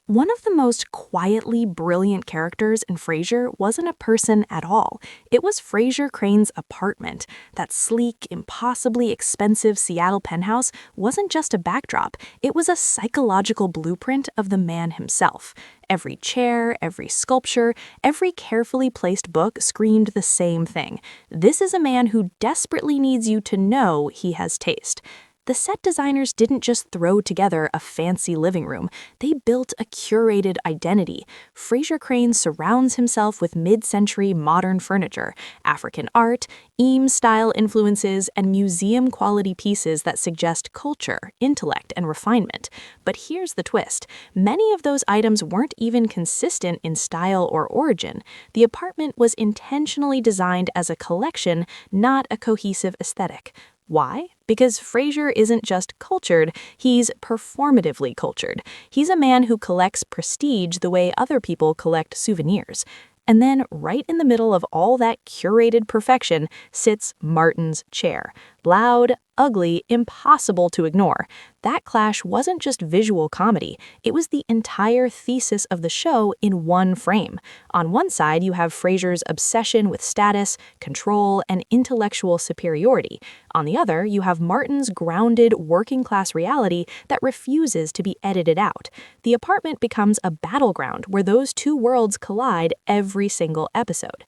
One of the most quietly brilliant characters in Frasier wasn't a person at all. It was Frasier Crane's apartment. That sleek, impossibly expensive Seattle penthouse wasn't just a backdrop, it was a psychological blueprint of the man himself. Every chair, every sculpture, every carefully placed book screamed the same thing. This is a man who desperately needs you to know he has taste. The set designers didn't just throw together a fancy living room, they built a curated identity. Frasier Crane surrounds himself with mid-century modern furniture, African art, Eames-style influences, and museum-quality pieces that suggest culture, intellect, and refinement. But here's the twist. Many of those items weren't even consistent in style or origin. The apartment was intentionally designed as a collection, not a cohesive aesthetic. Why? Because Frasier isn't just cultured, he's performatively cultured. He's a man who collects prestige the way other people collect souvenirs. And then, right in the middle of all that curated perfection, sits Martin's chair. Loud, ugly, impossible to ignore. That clash wasn't just visual comedy, it was the entire thesis of the show in one frame. On one side, you have Frasier's obsession with status, control, and intellectual superiority. On the other, you have Martin's grounded, working-class reality that refuses to be edited out. The apartment becomes a battleground where those two worlds collide every single episode.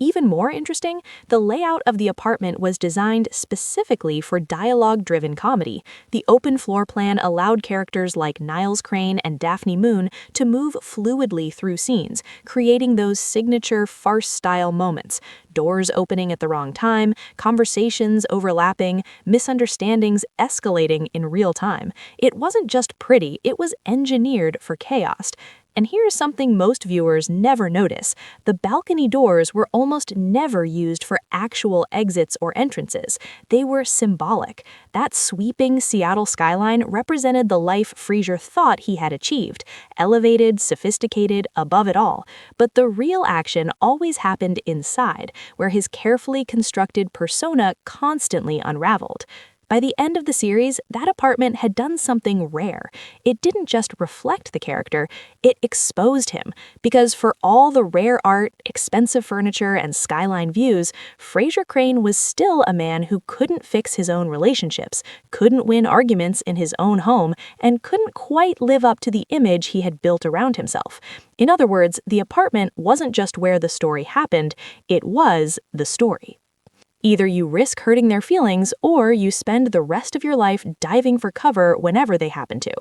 Even more interesting, the layout of the apartment was designed specifically for dialogue-driven comedy. The open floor plan allowed characters like Niles Crane and Daphne Moon to move fluidly through scenes, creating those signature farce-style moments. Doors opening at the wrong time, conversations overlapping, misunderstandings escalating in real time. It wasn't just pretty, it was engineered for chaos. And here's something most viewers never notice. The balcony doors were almost never used for actual exits or entrances. They were symbolic. That sweeping Seattle skyline represented the life Frasier thought he had achieved. Elevated, sophisticated, above it all. But the real action always happened inside, where his carefully constructed persona constantly unraveled. By the end of the series, that apartment had done something rare. It didn't just reflect the character, it exposed him. Because for all the rare art, expensive furniture, and skyline views, Frasier Crane was still a man who couldn't fix his own relationships, couldn't win arguments in his own home, and couldn't quite live up to the image he had built around himself. In other words, the apartment wasn't just where the story happened, it was the story. Either you risk hurting their feelings, or you spend the rest of your life diving for cover whenever they happen to.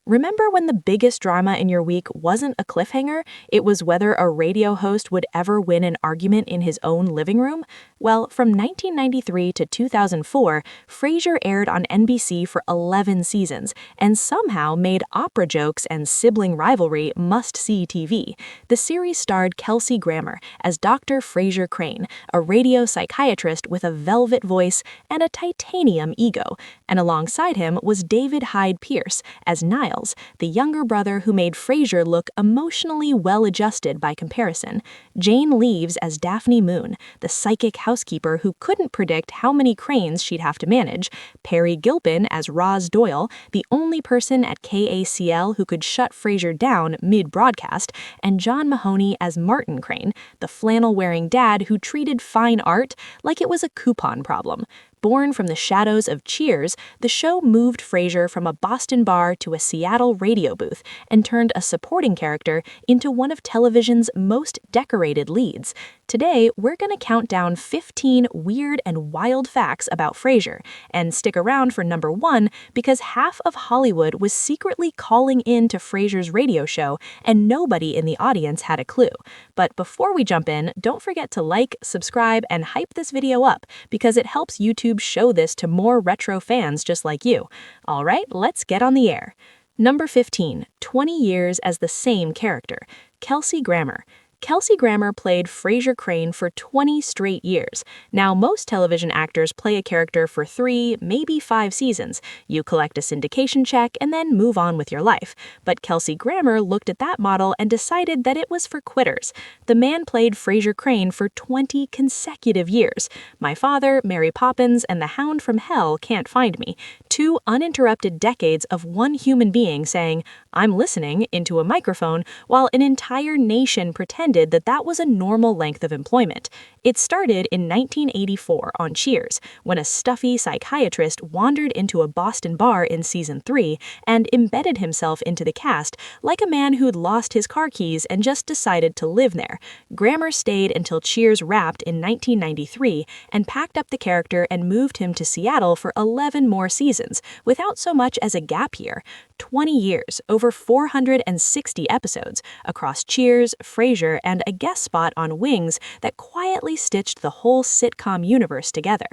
Remember when the biggest drama in your week wasn't a cliffhanger? It was whether a radio host would ever win an argument in his own living room? Well, from 1993 to 2004, Frasier aired on NBC for 11 seasons, and somehow made opera jokes and sibling rivalry must-see TV. The series starred Kelsey Grammer as Dr. Frasier Crane, a radio psychiatrist with a velvet voice and a titanium ego, and alongside him was David Hyde Pierce as Niles, the younger brother who made Frasier look emotionally well-adjusted by comparison. Jane Leaves as Daphne Moon, the psychic housekeeper who couldn't predict how many cranes she'd have to manage. Perry Gilpin as Roz Doyle, the only person at KACL who could shut Frasier down mid-broadcast. And John Mahoney as Martin Crane, the flannel-wearing dad who treated fine art like it was a coupon problem. Born from the shadows of Cheers, the show moved Frasier from a Boston bar to a Seattle radio booth and turned a supporting character into one of television's most decorated leads. Today, we're going to count down 15 weird and wild facts about Frasier, and stick around for number 1 because half of Hollywood was secretly calling in to Frasier's radio show and nobody in the audience had a clue. But before we jump in, don't forget to like, subscribe, and hype this video up because it helps YouTube show this to more retro fans just like you. All right, let's get on the air. Number 15, 20 years as the same character. Kelsey Grammer. Kelsey Grammer played Frasier Crane for 20 straight years. Now, most television actors play a character for 3, maybe 5 seasons. You collect a syndication check and then move on with your life. But Kelsey Grammer looked at that model and decided that it was for quitters. The man played Frasier Crane for 20 consecutive years. My Father, Mary Poppins, and The Hound from Hell Can't Find Me. 2 uninterrupted decades of one human being saying, "I'm listening," into a microphone, while an entire nation pretended that was a normal length of employment. It started in 1984 on Cheers, when a stuffy psychiatrist wandered into a Boston bar in season 3 and embedded himself into the cast like a man who'd lost his car keys and just decided to live there. Grammer stayed until Cheers wrapped in 1993 and packed up the character and moved him to Seattle for 11 more seasons, without so much as a gap year. 20 years, over 460 episodes, across Cheers, Frasier, and a guest spot on Wings that quietly stitched the whole sitcom universe together.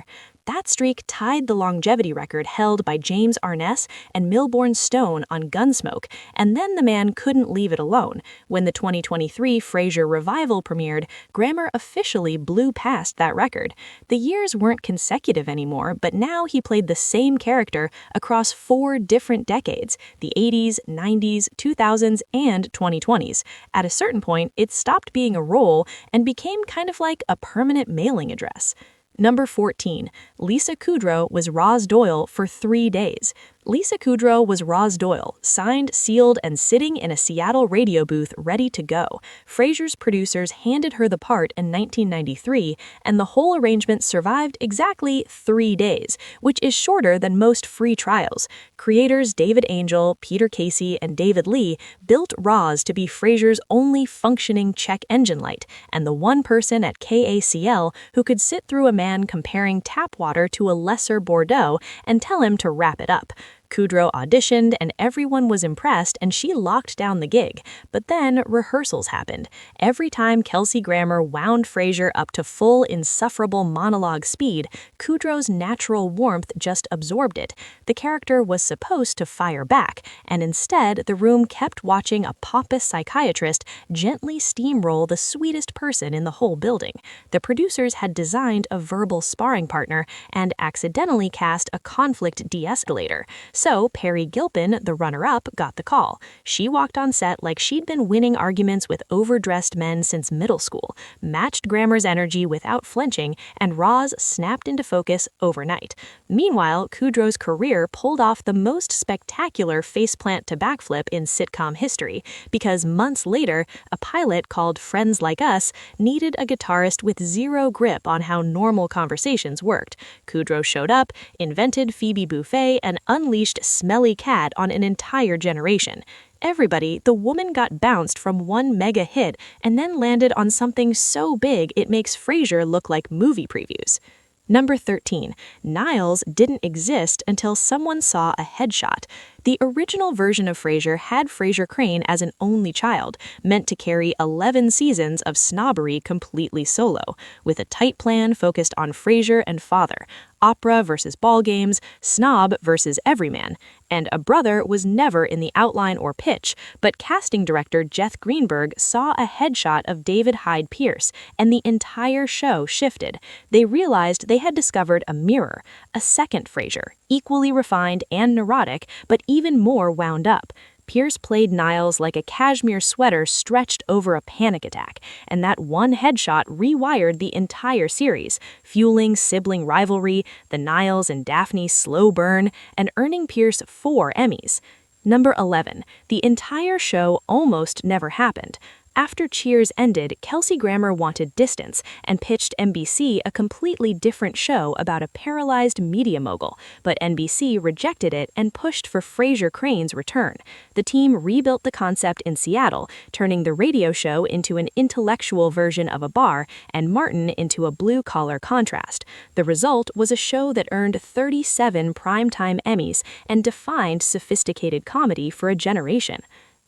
That streak tied the longevity record held by James Arness and Milbourne Stone on Gunsmoke, and then the man couldn't leave it alone. When the 2023 Frasier revival premiered, Grammer officially blew past that record. The years weren't consecutive anymore, but now he played the same character across 4 different decades: the 80s, 90s, 2000s, and 2020s. At a certain point, it stopped being a role and became kind of like a permanent mailing address. Number 14. Lisa Kudrow was Roz Doyle for 3 days. Lisa Kudrow was Roz Doyle, signed, sealed, and sitting in a Seattle radio booth ready to go. Frasier's producers handed her the part in 1993, and the whole arrangement survived exactly 3 days, which is shorter than most free trials. Creators David Angel, Peter Casey, and David Lee built Roz to be Frasier's only functioning check engine light, and the one person at KACL who could sit through a man comparing tap water to a lesser Bordeaux and tell him to wrap it up. Kudrow auditioned and everyone was impressed and she locked down the gig. But then rehearsals happened. Every time Kelsey Grammer wound Frasier up to full insufferable monologue speed, Kudrow's natural warmth just absorbed it. The character was supposed to fire back, and instead the room kept watching a pompous psychiatrist gently steamroll the sweetest person in the whole building. The producers had designed a verbal sparring partner and accidentally cast a conflict de-escalator. So Perry Gilpin, the runner-up, got the call. She walked on set like she'd been winning arguments with overdressed men since middle school, matched Grammer's energy without flinching, and Roz snapped into focus overnight. Meanwhile, Kudrow's career pulled off the most spectacular faceplant to backflip in sitcom history, because months later, a pilot called Friends Like Us needed a guitarist with zero grip on how normal conversations worked. Kudrow showed up, invented Phoebe Buffay, and unleashed Smelly Cat on an entire generation. Everybody, the woman got bounced from one mega hit and then landed on something so big it makes Frasier look like movie previews. Number 13. Niles didn't exist until someone saw a headshot. The original version of Frasier had Frasier Crane as an only child, meant to carry 11 seasons of snobbery completely solo, with a tight plan focused on Frasier and father, opera versus ball games, snob versus everyman, and a brother was never in the outline or pitch, but casting director Jeff Greenberg saw a headshot of David Hyde Pierce, and the entire show shifted. They realized they had discovered a mirror, a second Frasier, equally refined and neurotic, but even more wound up. Pierce played Niles like a cashmere sweater stretched over a panic attack, and that one headshot rewired the entire series, fueling sibling rivalry, the Niles and Daphne slow burn, and earning Pierce 4 Emmys. Number 11. The entire show almost never happened. After Cheers ended, Kelsey Grammer wanted distance and pitched NBC a completely different show about a paralyzed media mogul, but NBC rejected it and pushed for Frasier Crane's return. The team rebuilt the concept in Seattle, turning the radio show into an intellectual version of a bar and Martin into a blue-collar contrast. The result was a show that earned 37 primetime Emmys and defined sophisticated comedy for a generation.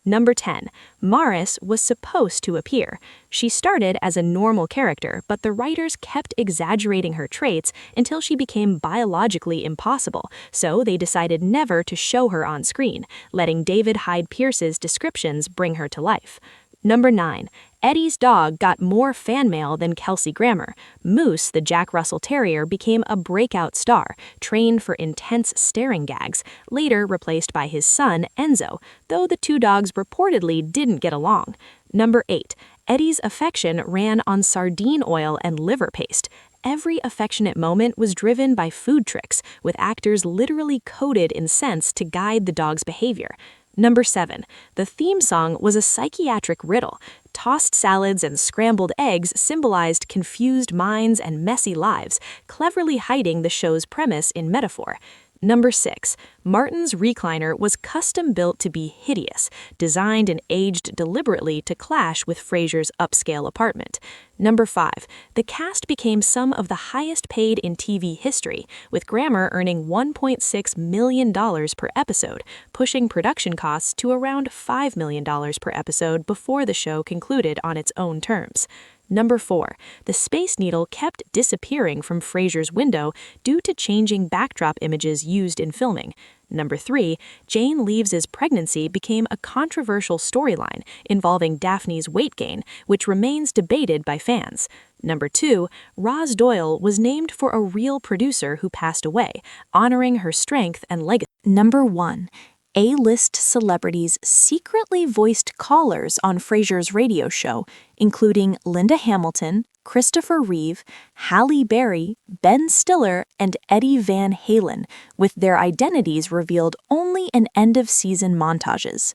Number 10. Maris was supposed to appear. She started as a normal character, but the writers kept exaggerating her traits until she became biologically impossible, so they decided never to show her on screen, letting David Hyde Pierce's descriptions bring her to life. Number 9. Eddie's dog got more fan mail than Kelsey Grammer. Moose, the Jack Russell Terrier, became a breakout star, trained for intense staring gags, later replaced by his son, Enzo, though the two dogs reportedly didn't get along. Number 8. Eddie's affection ran on sardine oil and liver paste. Every affectionate moment was driven by food tricks, with actors literally coated in scents to guide the dog's behavior. Number 7. The theme song was a psychiatric riddle. Tossed salads and scrambled eggs symbolized confused minds and messy lives, cleverly hiding the show's premise in metaphor. Number 6. Martin's recliner was custom-built to be hideous, designed and aged deliberately to clash with Frasier's upscale apartment. Number 5. The cast became some of the highest paid in TV history, with Grammer earning $1.6 million per episode, pushing production costs to around $5 million per episode before the show concluded on its own terms. Number 4. The Space Needle kept disappearing from Frasier's window due to changing backdrop images used in filming. Number 3. Jane Leaves's pregnancy became a controversial storyline involving Daphne's weight gain, which remains debated by fans. Number 2. Roz Doyle was named for a real producer who passed away, honoring her strength and legacy. Number 1. A-list celebrities secretly voiced callers on Frasier's radio show, including Linda Hamilton, Christopher Reeve, Halle Berry, Ben Stiller, and Eddie Van Halen, with their identities revealed only in end-of-season montages.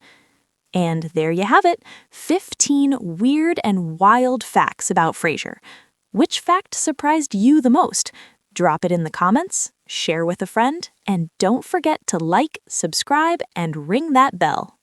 And there you have it, 15 weird and wild facts about Frasier. Which fact surprised you the most? Drop it in the comments, share with a friend, and don't forget to like, subscribe, and ring that bell.